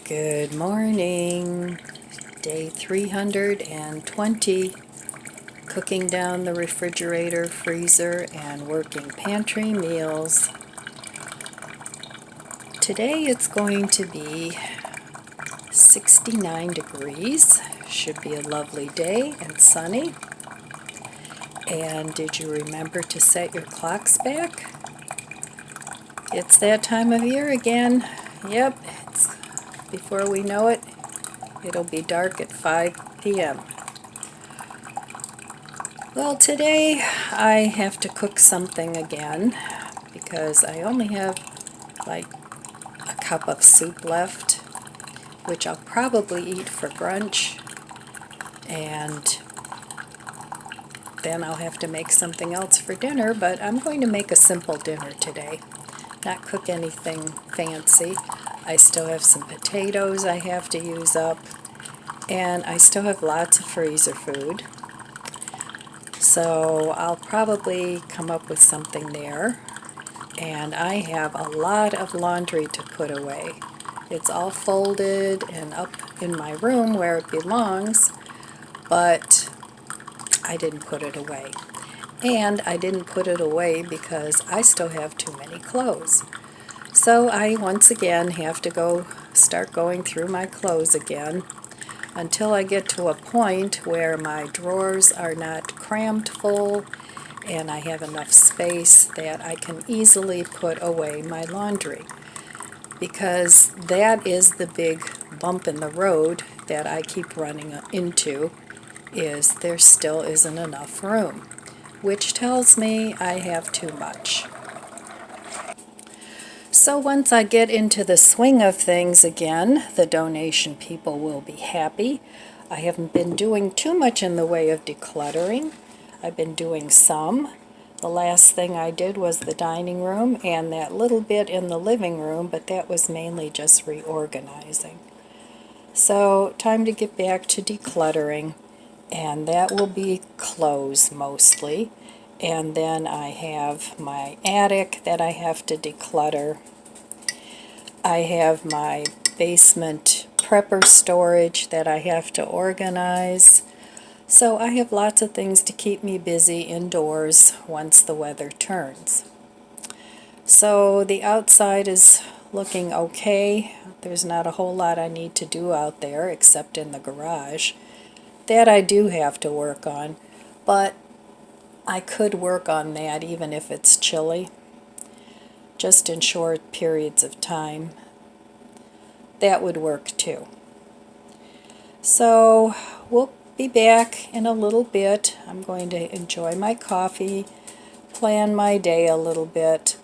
Good morning. Day 320. Cooking down the refrigerator, freezer, and working pantry meals. Today it's going to be 69 degrees. Should be a lovely day and sunny. And did you remember to set your clocks back? It's that time of year again. Yep, before we know it, it'll be dark at 5 p.m. Well, today I have to cook something again because I only have like a cup of soup left, which I'll probably eat for brunch, and then I'll have to make something else for dinner, but I'm going to make a simple dinner today, not cook anything fancy. I still have some potatoes I have to use up, and I still have lots of freezer food. So I'll probably come up with something there. And I have a lot of laundry to put away. It's all folded and up in my room where it belongs, but I didn't put it away. And I didn't put it away because I still have too many clothes. So I once again have to start going through my clothes again until I get to a point where my drawers are not crammed full and I have enough space that I can easily put away my laundry. Because that is the big bump in the road that I keep running into, is there still isn't enough room, which tells me I have too much. So once I get into the swing of things again, the donation people will be happy. I haven't been doing too much in the way of decluttering. I've been doing some. The last thing I did was the dining room and that little bit in the living room, but that was mainly just reorganizing. So time to get back to decluttering, and that will be clothes mostly. And then I have my attic that I have to declutter. I have my basement prepper storage that I have to organize. So I have lots of things to keep me busy indoors once the weather turns. So the outside is looking okay. There's not a whole lot I need to do out there except in the garage. That I do have to work on, but I could work on that even if it's chilly, just in short periods of time. That would work too. So we'll be back in a little bit. I'm going to enjoy my coffee, plan my day a little bit,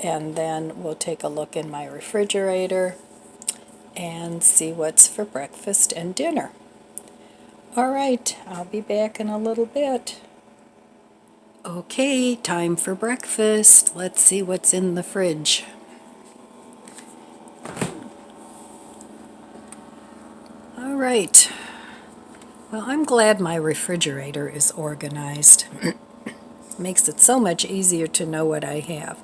and then we'll take a look in my refrigerator and see what's for breakfast and dinner. All right, I'll be back in a little bit. Okay, time for breakfast. Let's see what's in the fridge. All right. Well, I'm glad my refrigerator is organized. Makes it so much easier to know what I have.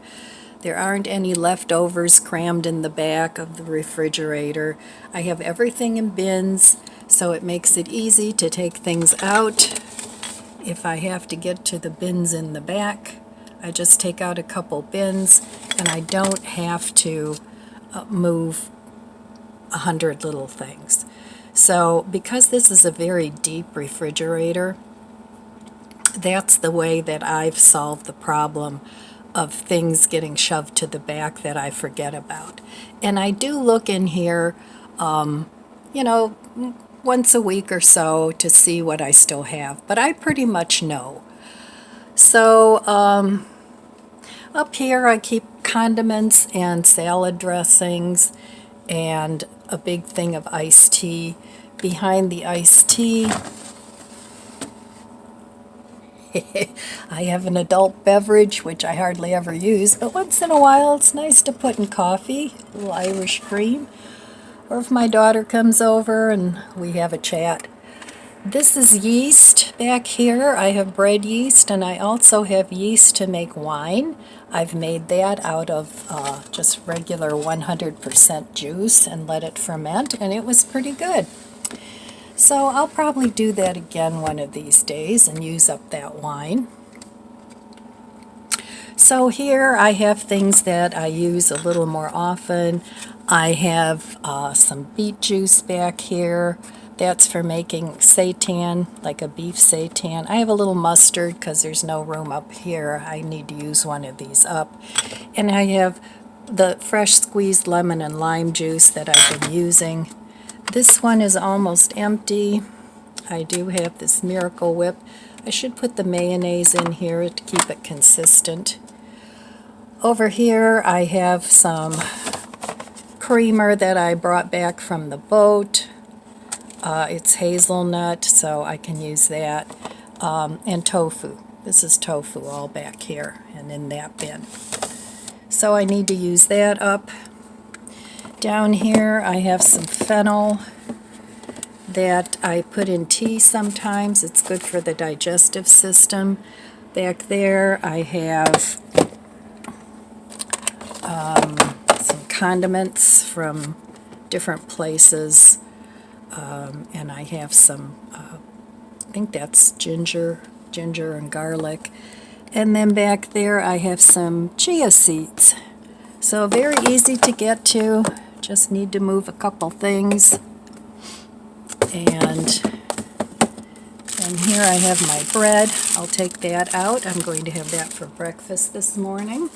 There aren't any leftovers crammed in the back of the refrigerator. I have everything in bins, so it makes it easy to take things out. If I have to get to the bins in the back, I just take out a couple bins, and I don't have to move 100 little things. So because this is a very deep refrigerator, that's the way that I've solved the problem of things getting shoved to the back that I forget about. And I do look in here, once a week or so to see what I still have, but I pretty much know. So up here I keep condiments and salad dressings and a big thing of iced tea. Behind the iced tea, I have an adult beverage, which I hardly ever use, but once in a while it's nice to put in coffee, a little Irish cream. Or if my daughter comes over and we have a chat, This is yeast back here. I have bread yeast, and I also have yeast to make wine. I've made that out of just regular 100% juice and let it ferment, and it was pretty good. So I'll probably do that again one of these days and use up that wine. So here I have things that I use a little more often. I have some beet juice back here. That's for making seitan, like a beef seitan. I have a little mustard because there's no room up here. I need to use one of these up. And I have the fresh squeezed lemon and lime juice that I've been using. This one is almost empty. I do have this Miracle Whip. I should put the mayonnaise in here to keep it consistent. Over here I have some creamer that I brought back from the boat. It's hazelnut, so I can use that. And tofu. This is tofu all back here and in that bin. So I need to use that up. Down here I have some fennel that I put in tea sometimes. It's good for the digestive system. Back there I have some condiments from different places. And I have some, I think that's ginger and garlic. And then back there I have some chia seeds. So very easy to get to. Just need to move a couple things. And here I have my bread. I'll take that out. I'm going to have that for breakfast this morning.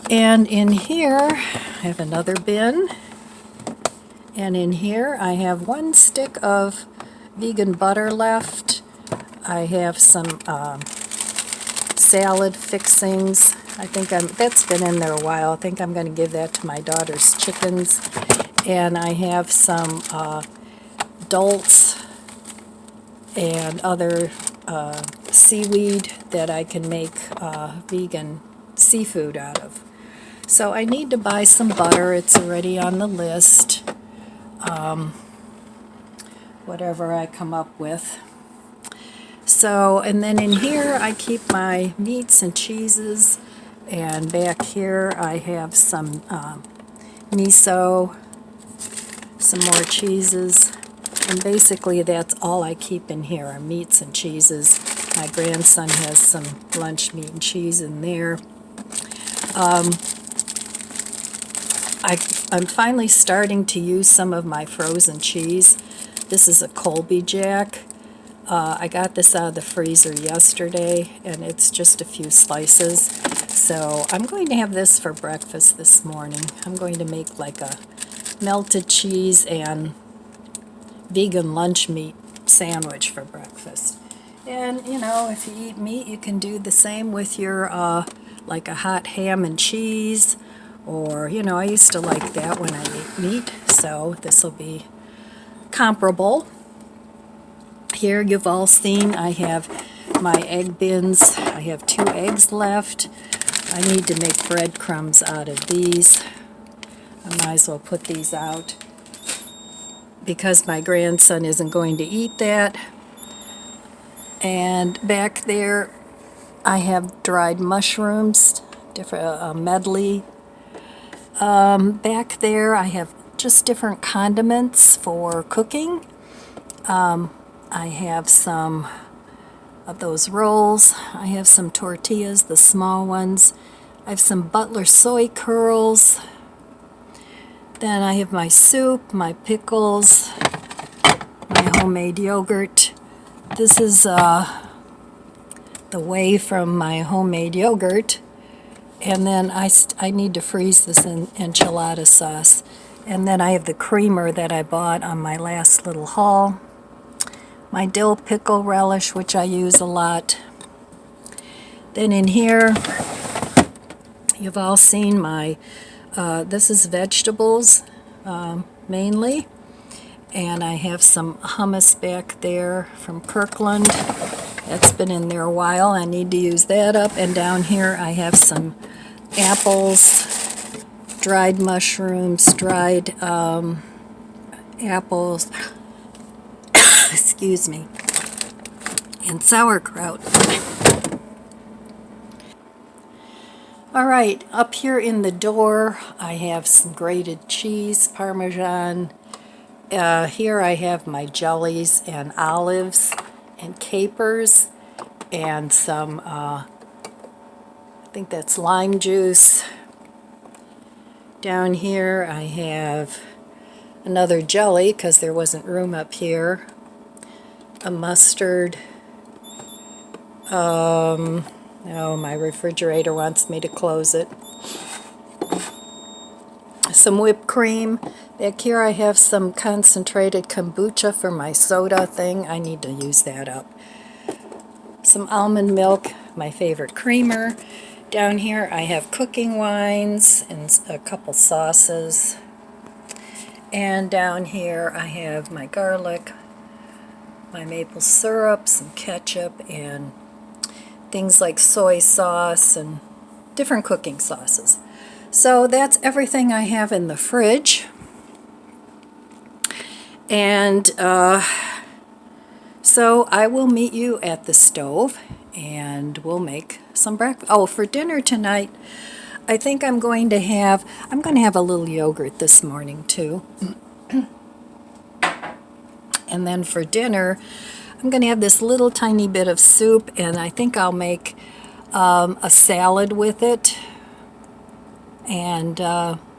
And in here I have another bin. And in here I have one stick of vegan butter left. I have some salad fixings. I think that's been in there a while. I think I'm going to give that to my daughter's chickens. And I have some dulse and other seaweed that I can make vegan seafood out of. So I need to buy some butter. It's already on the list. Whatever I come up with. So, and then in here I keep my meats and cheeses, and back here I have some miso, some more cheeses, and basically that's all I keep in here are meats and cheeses. My grandson has some lunch meat and cheese in there. I'm finally starting to use some of my frozen cheese. This is a Colby Jack. I got this out of the freezer yesterday, and it's just a few slices. So I'm going to have this for breakfast this morning. I'm going to make like a melted cheese and vegan lunch meat sandwich for breakfast. And, you know, if you eat meat, you can do the same with your, like a hot ham and cheese. Or, you know, I used to like that when I ate meat, so this will be comparable. Here you've all seen I have my egg bins. I have 2 eggs left. I need to make breadcrumbs out of these. I might as well put these out because my grandson isn't going to eat that. And back there I have dried mushrooms, different medley. Back there I have just different condiments for cooking. I have some of those rolls. I have some tortillas, the small ones. I have some Butler soy curls. Then I have my soup, my pickles, my homemade yogurt. This is the whey from my homemade yogurt. And then I need to freeze this in enchilada sauce. And then I have the creamer that I bought on my last little haul. My dill pickle relish, which I use a lot. Then in here, you've all seen my, this is vegetables mainly. And I have some hummus back there from Kirkland. That's been in there a while. I need to use that up. And down here I have some apples, dried mushrooms, dried apples, excuse me, and sauerkraut. All right, up here in the door, I have some grated cheese, Parmesan. Here I have my jellies and olives and capers and some, I think that's lime juice. Down here I have another jelly because there wasn't room up here. A mustard. Oh, my refrigerator wants me to close it. Some whipped cream. Back here I have some concentrated kombucha for my soda thing. I need to use that up. Some almond milk, my favorite creamer. Down here I have cooking wines and a couple sauces. And down here I have my garlic, my maple syrup, some ketchup, and things like soy sauce and different cooking sauces. So that's everything I have in the fridge. And so I will meet you at the stove and we'll make some breakfast. Oh, for dinner tonight, I think I'm going to have a little yogurt this morning too. And then for dinner, I'm going to have this little tiny bit of soup, and I think I'll make a salad with it and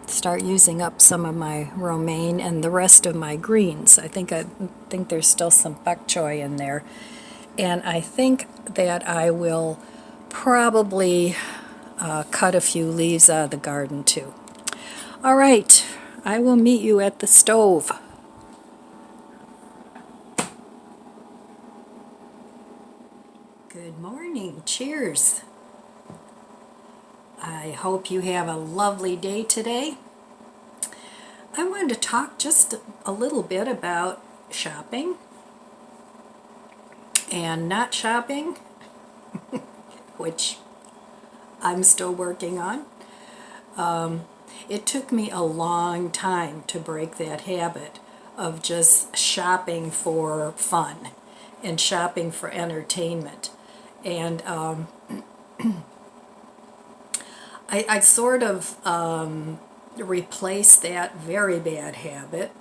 start using up some of my romaine and the rest of my greens. I think there's still some bok choy in there. And I think that I will probably cut a few leaves out of the garden too. All right, I will meet you at the stove. Good morning. Cheers. I hope you have a lovely day today. I wanted to talk just a little bit about shopping and not shopping, which I'm still working on. It took me a long time to break that habit of just shopping for fun and shopping for entertainment. And I sort of replaced that very bad habit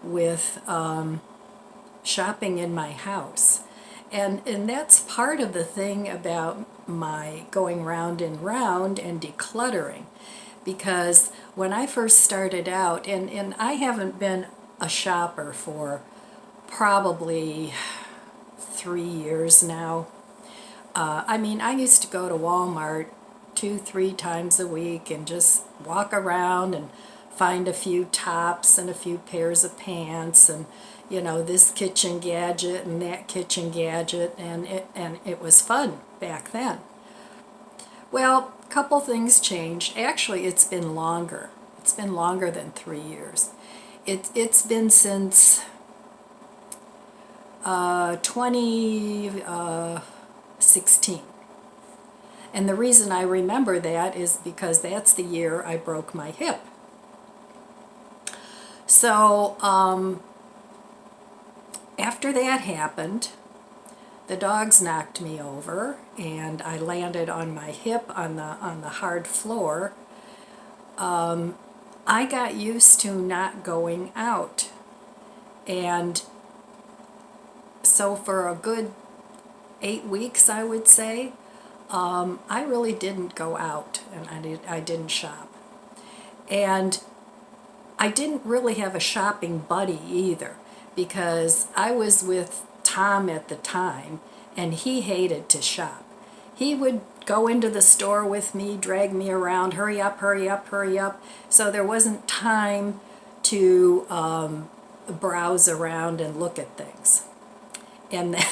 with shopping in my house. And that's part of the thing about my going round and round and decluttering. Because when I first started out, and I haven't been a shopper for probably 3 years now. I mean, I used to go to Walmart 2-3 times a week and just walk around and find a few tops and a few pairs of pants and, you know, this kitchen gadget and that kitchen gadget, and it was fun back then. Well, a couple things changed. Actually, it's been longer. It's been longer than 3 years. It's been since 2016. And the reason I remember that is because that's the year I broke my hip. So after that happened, the dogs knocked me over and I landed on my hip on the hard floor. I got used to not going out. And so for a good 8 weeks, I would say, I really didn't go out and I didn't shop. And I didn't really have a shopping buddy either, because I was with Tom at the time and he hated to shop. He would go into the store with me, drag me around, hurry up, hurry up, hurry up. So there wasn't time to browse around and look at things. And then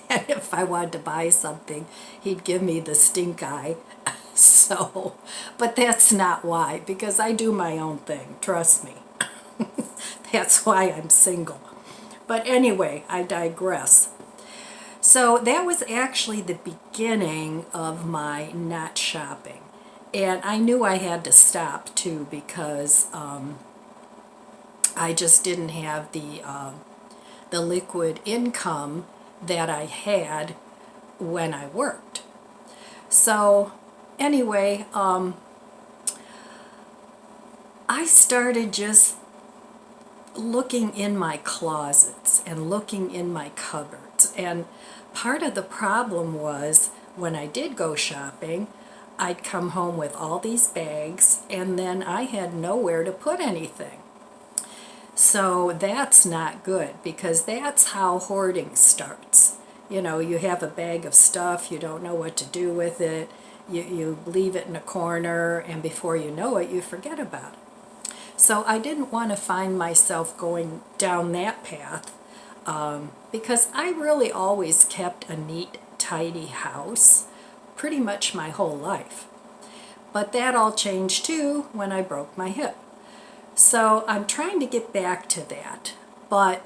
if I wanted to buy something, he'd give me the stink eye. So, but that's not why, because I do my own thing, trust me. That's why I'm single. But anyway, I digress. So that was actually the beginning of my not shopping. And I knew I had to stop too, because I just didn't have the the liquid income that I had when I worked. So anyway, I started just looking in my closets and looking in my cupboards. And part of the problem was when I did go shopping, I'd come home with all these bags and then I had nowhere to put anything. So that's not good, because that's how hoarding starts. You know, you have a bag of stuff, you don't know what to do with it, you leave it in a corner, and before you know it, you forget about it. So I didn't want to find myself going down that path, because I really always kept a neat, tidy house pretty much my whole life. But that all changed too when I broke my hip. So I'm trying to get back to that. But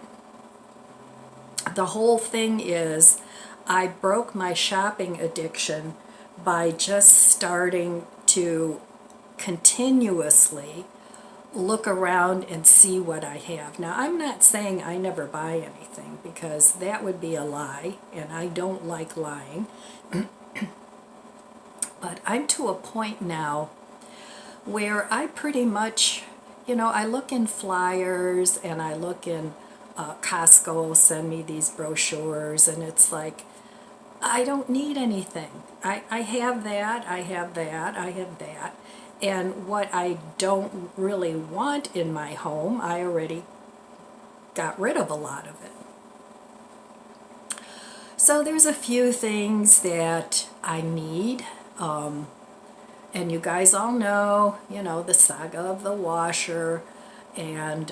the whole thing is, I broke my shopping addiction by just starting to continuously look around and see what I have. Now, I'm not saying I never buy anything, because that would be a lie, and I don't like lying. But I'm to a point now where I pretty much, you know, I look in flyers and I look in Costco will send me these brochures, and it's like, I don't need anything. I have that, I have that, I have that. And what I don't really want in my home, I already got rid of a lot of it. So there's a few things that I need. And you guys all know, you know, the saga of the washer, and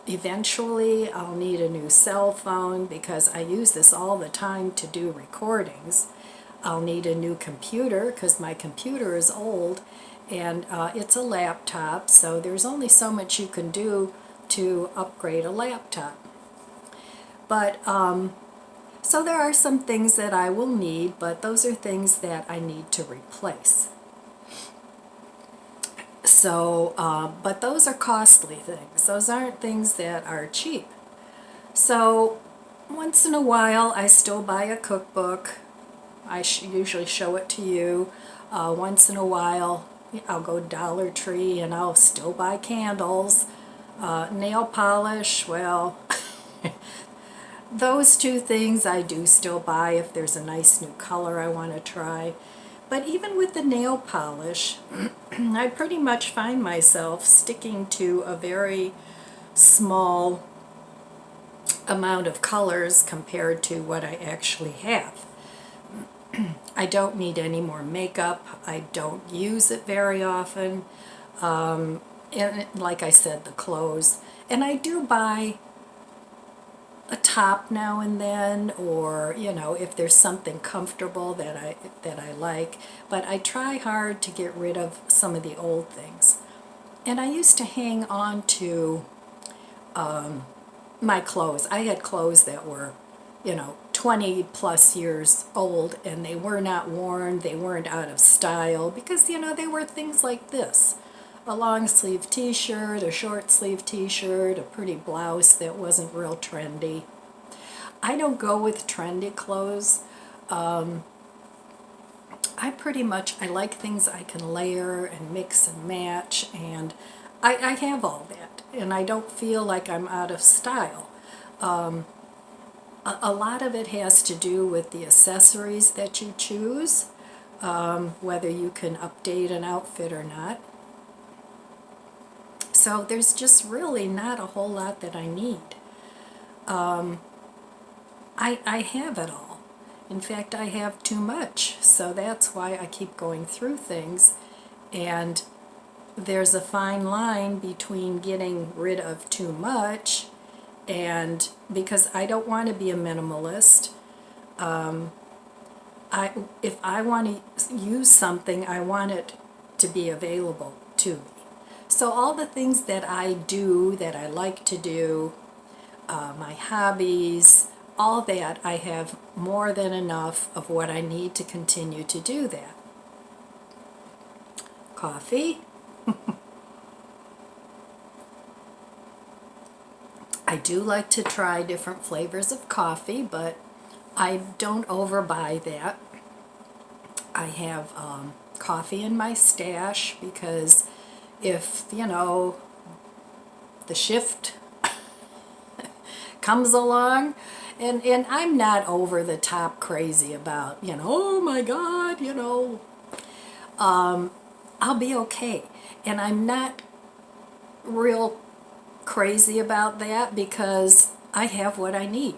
eventually I'll need a new cell phone because I use this all the time to do recordings. I'll need a new computer because my computer is old, and it's a laptop, so there's only so much you can do to upgrade a laptop. But so there are some things that I will need, but those are things that I need to replace. So, but those are costly things. Those aren't things that are cheap. So once in a while I still buy a cookbook. I usually show it to you. Once in a while I'll go Dollar Tree and I'll still buy candles. Nail polish, well, those two things I do still buy if there's a nice new color I want to try. But even with the nail polish, I pretty much find myself sticking to a very small amount of colors compared to what I actually have. I don't need any more makeup. I don't use it very often. And like I said, the clothes. And I do buy a top now and then, or you know, if there's something comfortable that I like, but I try hard to get rid of some of the old things. And I used to hang on to my clothes. I had clothes that were, you know, 20 plus years old, and they were not worn, they weren't out of style, because you know, they were things like this: a long sleeve t-shirt, a short sleeve t-shirt, a pretty blouse that wasn't real trendy. I don't go with trendy clothes. I like things I can layer and mix and match, and I have all that, and I don't feel like I'm out of style. A lot of it has to do with the accessories that you choose, whether you can update an outfit or not. So there's just really not a whole lot that I need. I have it all. In fact, I have too much, so that's why I keep going through things. And there's a fine line between getting rid of too much, and because I don't want to be a minimalist. If I want to use something, I want it to be available to me. So all the things that I do, that I like to do, my hobbies, all that, I have more than enough of what I need to continue to do that. Coffee. I do like to try different flavors of coffee, but I don't overbuy that. I have coffee in my stash because if, you know, the shift comes along, and I'm not over the top crazy about, you know, oh my God, you know, I'll be okay. And I'm not real crazy about that because I have what I need.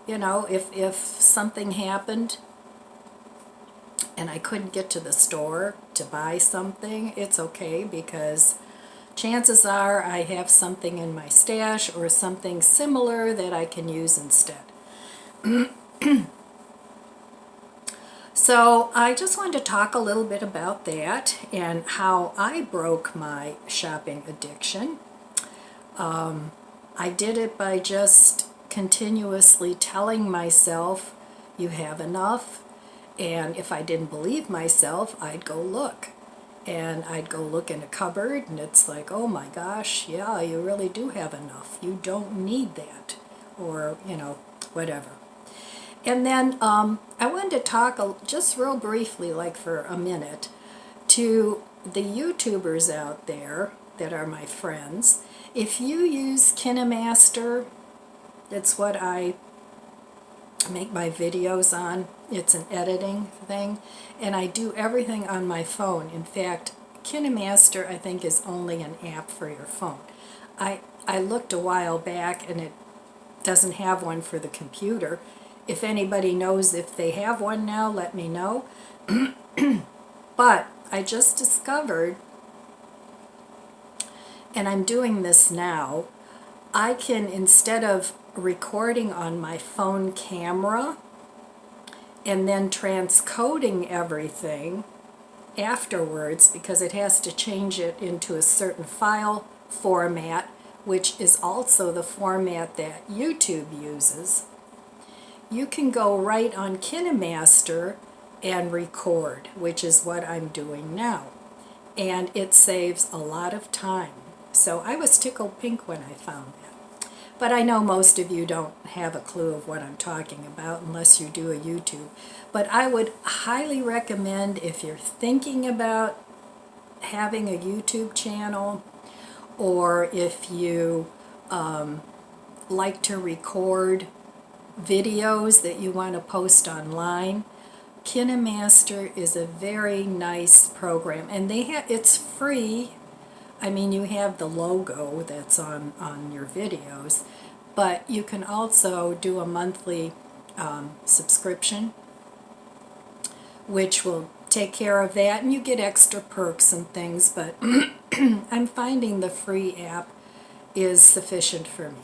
You know, if something happened and I couldn't get to the store to buy something, it's okay because chances are I have something in my stash or something similar that I can use instead. So I just wanted to talk a little bit about that and how I broke my shopping addiction. I did it by just continuously telling myself, you have enough, and if I didn't believe myself, I'd go look. And I'd go look in a cupboard, and it's like, oh my gosh, yeah, you really do have enough. You don't need that, or, you know, whatever. And then I wanted to talk just real briefly, like for a minute, to the YouTubers out there that are my friends. If you use KineMaster, that's what I make my videos on. It's an editing thing, and I do everything on my phone. In fact, KineMaster I think is only an app for your phone. I looked a while back and it doesn't have one for the computer. If anybody knows if they have one now, let me know. But I just discovered, and I'm doing this now, I can, instead of recording on my phone camera and then transcoding everything afterwards, because it has to change it into a certain file format, which is also the format that YouTube uses, you can go right on KineMaster and record, which is what I'm doing now. And it saves a lot of time. So I was tickled pink when I found that. But I know most of you don't have a clue of what I'm talking about unless you do a YouTube. But I would highly recommend, if you're thinking about having a YouTube channel, or if you like to record videos that you want to post online, KineMaster is a very nice program, and it's free. I mean, you have the logo that's on your videos, but you can also do a monthly subscription, which will take care of that, and you get extra perks and things, but I'm finding the free app is sufficient for me.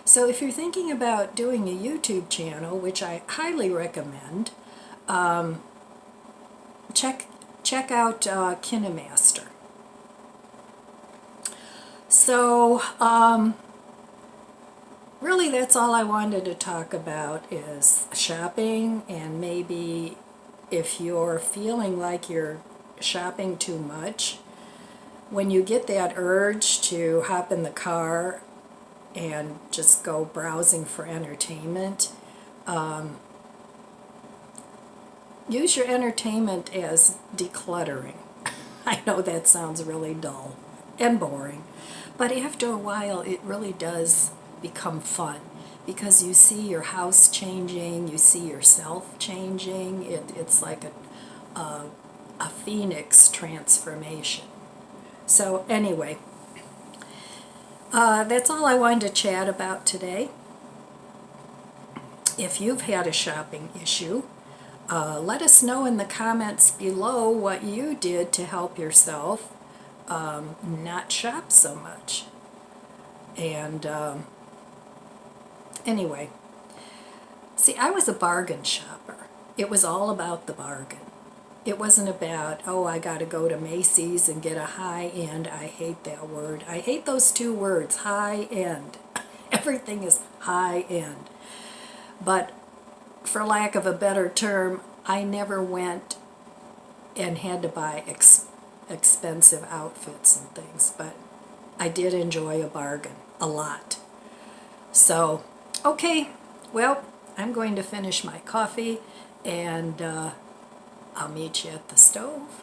So if you're thinking about doing a YouTube channel, which I highly recommend, check out KineMaster. So really that's all I wanted to talk about, is shopping, and maybe if you're feeling like you're shopping too much, when you get that urge to hop in the car and just go browsing for entertainment, use your entertainment as decluttering. I know that sounds really dull and boring, but after a while it really does become fun, because you see your house changing, you see yourself changing. It's like a phoenix transformation. So anyway, that's all I wanted to chat about today. If you've had a shopping issue, let us know in the comments below what you did to help yourself not shop so much. And anyway, see, I was a bargain shopper. It was all about the bargain. It wasn't about, oh, I got to go to Macy's and get a high-end. I hate that word. I hate those two words, high-end. Everything is high-end. But for lack of a better term, I never went and had to buy expensive outfits and things, but I did enjoy a bargain a lot. So, okay, well, I'm going to finish my coffee and I'll meet you at the stove.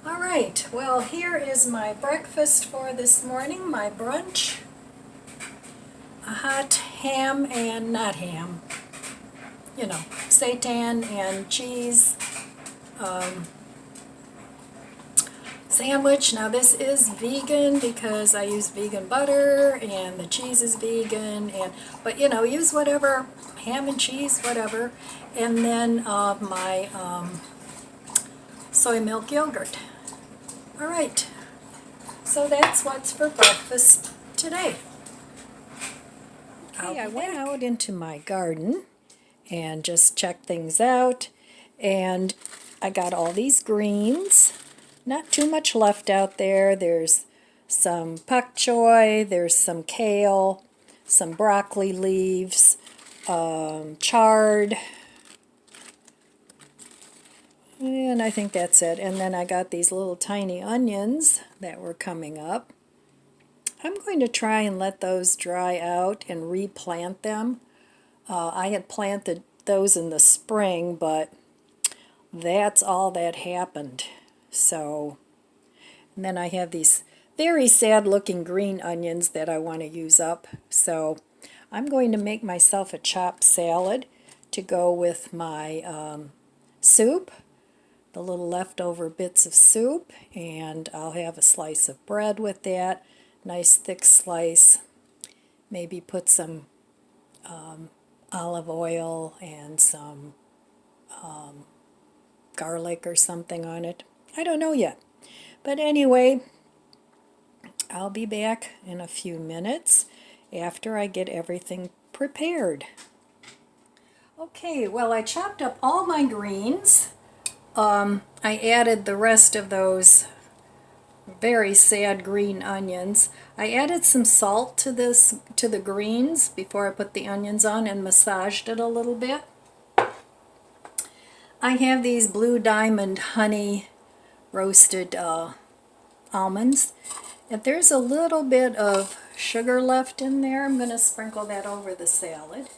All right, well, here is my breakfast for this morning, my brunch. A hot ham and not ham, you know, seitan and cheese sandwich. Now this is vegan because I use vegan butter and the cheese is vegan, but you know, use whatever, ham and cheese, whatever. And then my soy milk yogurt. All right, so that's what's for breakfast today. Okay, I went out into my garden and just checked things out, and I got all these greens. Not too much left out there. There's some pak choy, there's some kale, some broccoli leaves, chard, and I think that's it. And then I got these little tiny onions that were coming up. I'm going to try and let those dry out and replant them. I had planted those in the spring, but that's all that happened. So, and then I have these very sad looking green onions that I want to use up. So I'm going to make myself a chopped salad to go with my soup, the little leftover bits of soup, and I'll have a slice of bread with that, nice thick slice. Maybe put some olive oil and some garlic or something on it. I don't know yet. But anyway, I'll be back in a few minutes after I get everything prepared. Okay, well, I chopped up all my greens. I added the rest of those very sad green onions. I added some salt to the greens before I put the onions on and massaged it a little bit. I have these Blue Diamond honey roasted almonds. If there's a little bit of sugar left in there, I'm going to sprinkle that over the salad.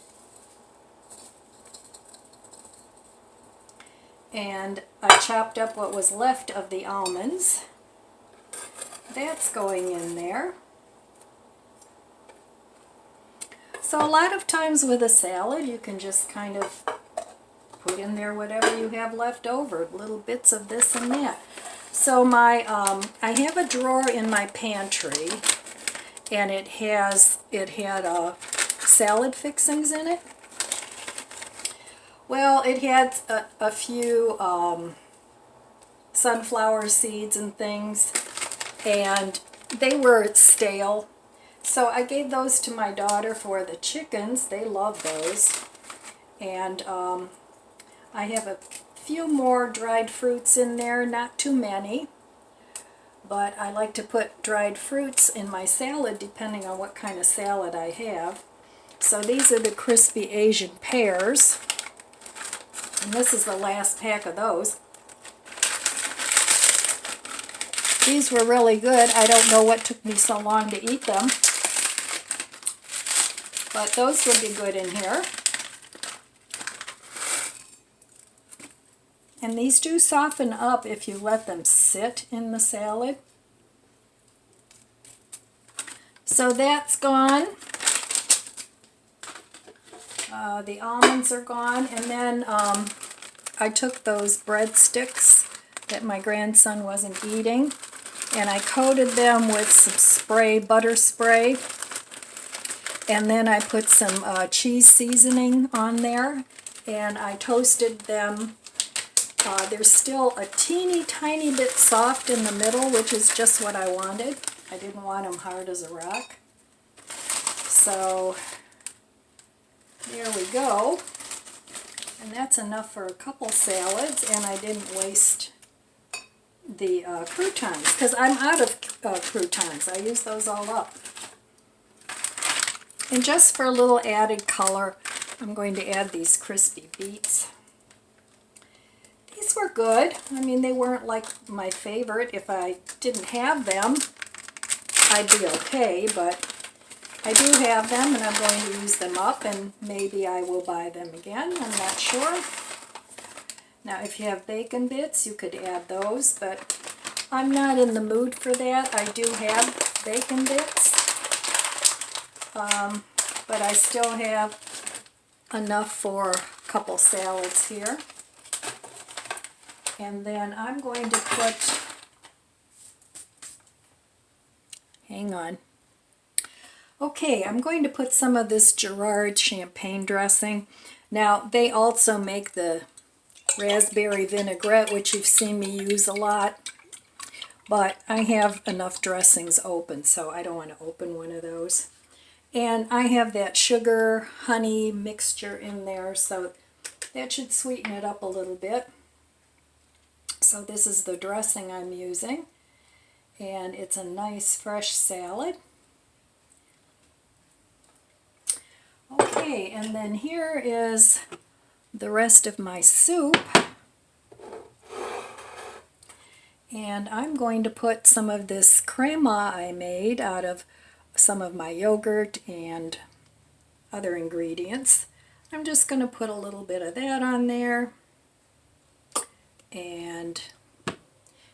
And I chopped up what was left of the almonds. That's going in there. So a lot of times with a salad, you can just kind of put in there whatever you have left over, little bits of this and that. So my, I have a drawer in my pantry, and it had salad fixings in it. Well, it had a few sunflower seeds and things, and they were stale. So I gave those to my daughter for the chickens. They love those. And I have a few more dried fruits in there, not too many. But I like to put dried fruits in my salad depending on what kind of salad I have. So these are the crispy Asian pears. And this is the last pack of those. These were really good. I don't know what took me so long to eat them. But those would be good in here. And these do soften up if you let them sit in the salad. So that's gone. The almonds are gone. And then I took those breadsticks that my grandson wasn't eating, and I coated them with some spray, butter spray. And then I put some cheese seasoning on there, and I toasted them. They're still a teeny tiny bit soft in the middle, which is just what I wanted. I didn't want them hard as a rock. So there we go. And that's enough for a couple salads, and I didn't waste the croutons, because I'm out of croutons. I use those all up. And just for a little added color, I'm going to add these crispy beets. These were good. I mean, they weren't like my favorite. If I didn't have them, I'd be okay, but I do have them, and I'm going to use them up, and maybe I will buy them again. I'm not sure. Now, if you have bacon bits, you could add those, but I'm not in the mood for that. I do have bacon bits, but I still have enough for a couple salads here. And then I'm going to put, hang on. Okay, I'm going to put some of this Gerard champagne dressing. Now, they also make the raspberry vinaigrette, which you've seen me use a lot, but I have enough dressings open, so I don't want to open one of those. And I have that sugar honey mixture in there, so that should sweeten it up a little bit. So this is the dressing I'm using, and it's a nice fresh salad. Okay, and then here is the rest of my soup, and I'm going to put some of this crema I made out of some of my yogurt and other ingredients. I'm just going to put a little bit of that on there, and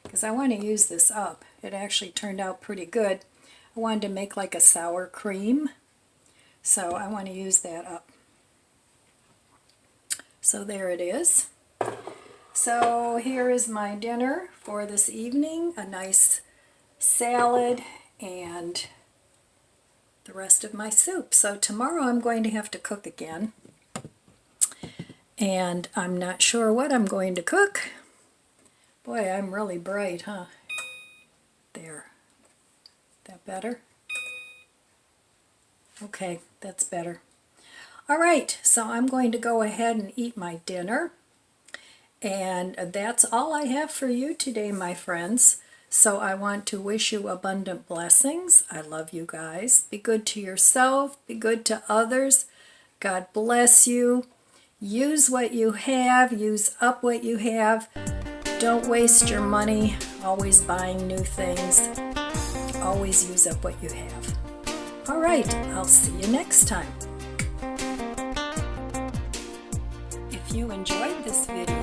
because I want to use this up. It actually turned out pretty good. I wanted to make like a sour cream, so I want to use that up. So there it is. So here is my dinner for this evening. A nice salad and the rest of my soup. So tomorrow I'm going to have to cook again. And I'm not sure what I'm going to cook. Boy, I'm really bright, huh? There. That better? Okay, that's better. All right, so I'm going to go ahead and eat my dinner. And that's all I have for you today, my friends. So I want to wish you abundant blessings. I love you guys. Be good to yourself. Be good to others. God bless you. Use what you have. Use up what you have. Don't waste your money always buying new things. Always use up what you have. All right, I'll see you next time. If you enjoyed this video,